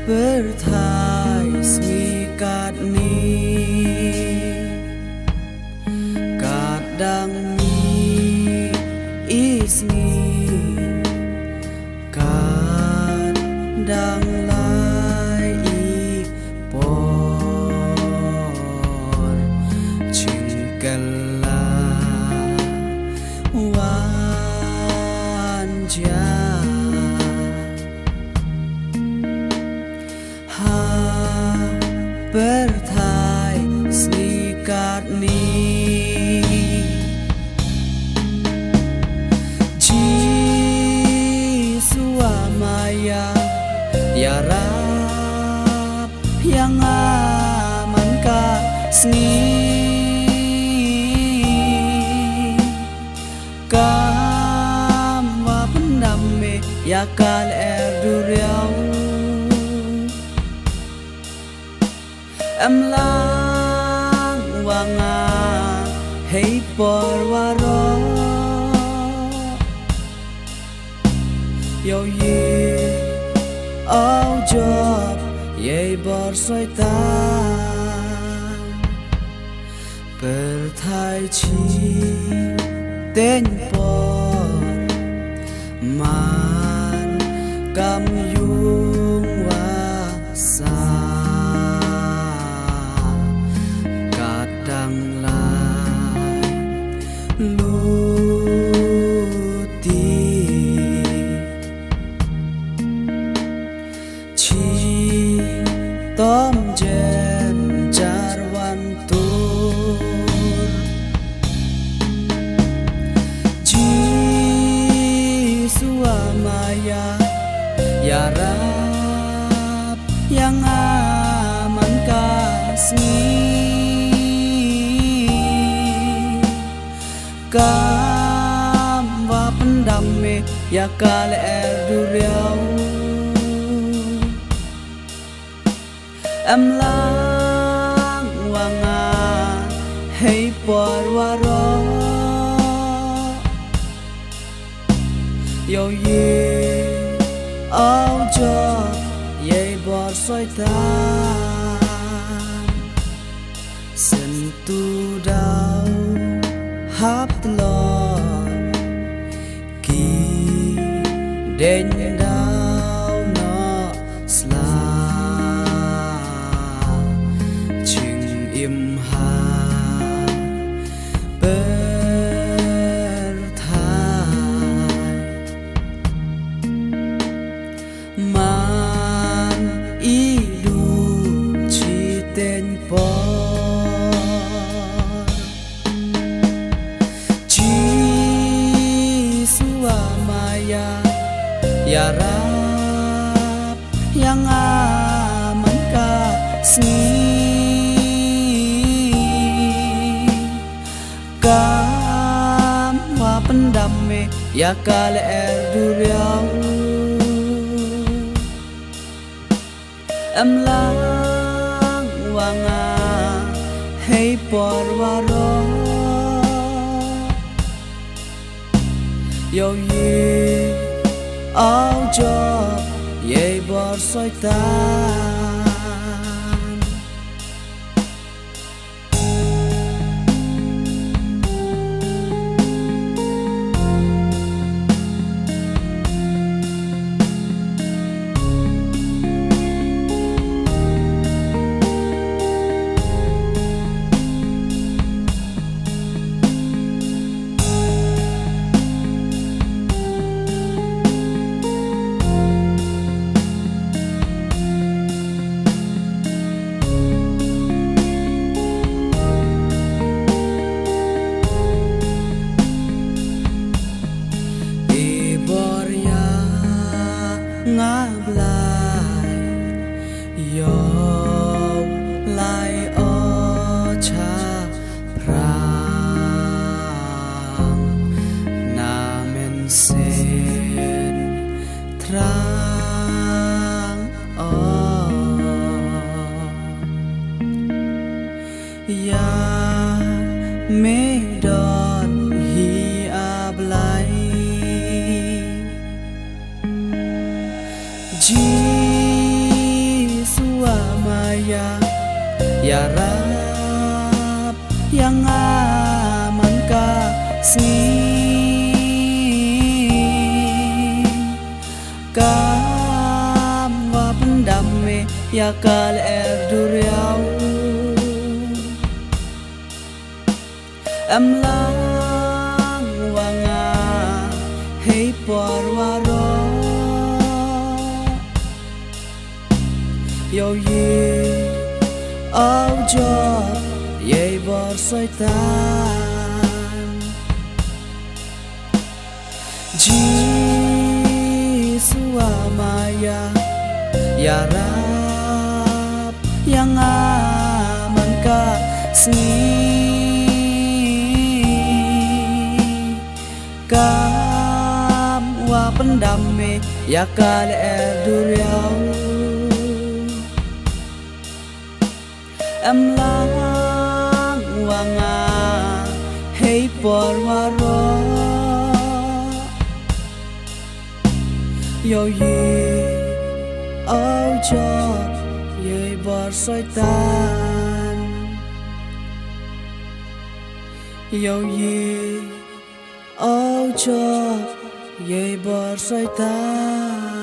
berthais mi kadni kadang mi isni kadang lai i por chingkala wanja berthai snikat ni Jisu amaya ya rap yang aman ka sni kam wa pendamme ya kal erduriau em lang wanga hey por waro yo ye au job ye bor soi ta berthai chi tên por man kam yung wa sa Tom jem jarwan tur Jisu amaya ya rap yang aman kasih kam wa pendamme ya kal erduriau em lang wanga hey por waro yo ye au job ye bor soi ta sentu dau hap lon ki den dau no sla im ha berthai man idu chi tên por Jisu amaya ya rap yang aman kasih kam wa pendamme ya kal erduriau em lang wanga hey por waro yo ye au job ye bor soi ta ngablai yo lai o cha prang namen sen trang o ya me don hi ablai maya ya rap yang aman ka kam wa pendam me ya kal duriau em lang wanga hey porwaro yo ye au job ye bor soitan Jisu amaya ya rap yang aman ka kam wa pendam me ya kal duriau em lang wanga hey porwaro yo ye au job ye bor soitan yo ye au job ye bor soitan